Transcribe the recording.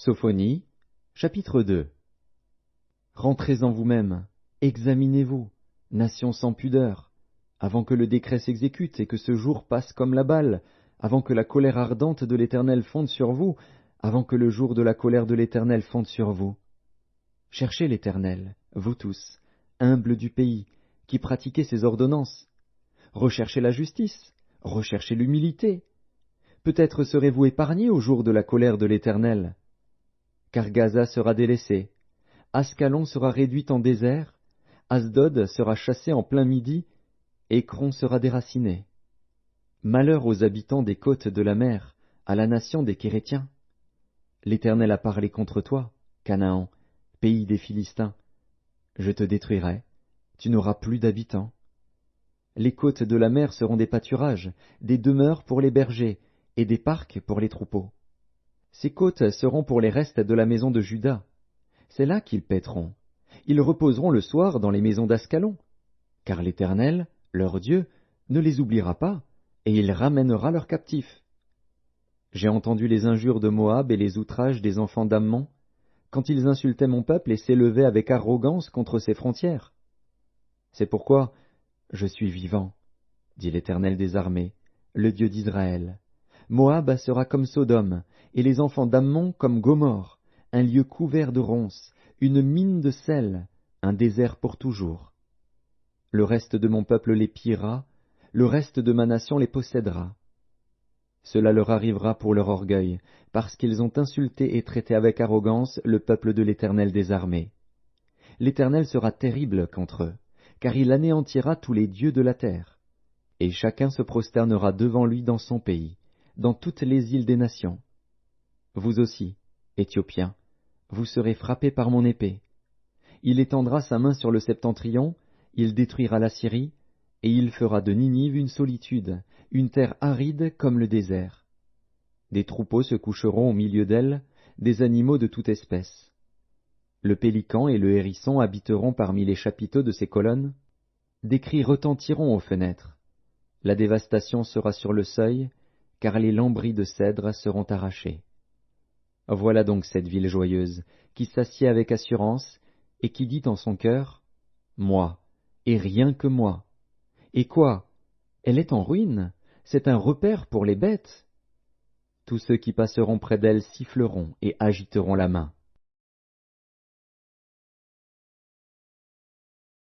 Sophonie, chapitre 2. Rentrez en vous-même, examinez-vous, nation sans pudeur, avant que le décret s'exécute et que ce jour passe comme la balle, avant que la colère ardente de l'Éternel fonde sur vous, avant que le jour de la colère de l'Éternel fonde sur vous. Cherchez l'Éternel, vous tous, humbles du pays, qui pratiquez ses ordonnances. Recherchez la justice, recherchez l'humilité. Peut-être serez-vous épargnés au jour de la colère de l'Éternel. Car Gaza sera délaissée, Ascalon sera réduite en désert, Asdod sera chassée en plein midi, Écron sera déraciné. Malheur aux habitants des côtes de la mer, à la nation des Kérétiens. L'Éternel a parlé contre toi, Canaan, pays des Philistins. Je te détruirai, tu n'auras plus d'habitants. Les côtes de la mer seront des pâturages, des demeures pour les bergers, et des parcs pour les troupeaux. Ces côtes seront pour les restes de la maison de Juda. C'est là qu'ils paîtront. Ils reposeront le soir dans les maisons d'Ascalon. Car l'Éternel, leur Dieu, ne les oubliera pas, et il ramènera leurs captifs. J'ai entendu les injures de Moab et les outrages des enfants d'Ammon, quand ils insultaient mon peuple et s'élevaient avec arrogance contre ses frontières. C'est pourquoi je suis vivant, dit l'Éternel des armées, le Dieu d'Israël. Moab sera comme Sodome, et les enfants d'Ammon comme Gomorrhe, un lieu couvert de ronces, une mine de sel, un désert pour toujours. Le reste de mon peuple les pillera, le reste de ma nation les possédera. Cela leur arrivera pour leur orgueil, parce qu'ils ont insulté et traité avec arrogance le peuple de l'Éternel des armées. L'Éternel sera terrible contre eux, car il anéantira tous les dieux de la terre. Et chacun se prosternera devant lui dans son pays, dans toutes les îles des nations. Vous aussi, Éthiopiens, vous serez frappés par mon épée. Il étendra sa main sur le septentrion, il détruira la Syrie, et il fera de Ninive une solitude, une terre aride comme le désert. Des troupeaux se coucheront au milieu d'elle, des animaux de toute espèce. Le pélican et le hérisson habiteront parmi les chapiteaux de ses colonnes. Des cris retentiront aux fenêtres. La dévastation sera sur le seuil, car les lambris de cèdre seront arrachés. Voilà donc cette ville joyeuse, qui s'assied avec assurance, et qui dit en son cœur, « Moi, et rien que moi. » Et quoi? Elle est en ruine, c'est un repaire pour les bêtes. Tous ceux qui passeront près d'elle siffleront et agiteront la main.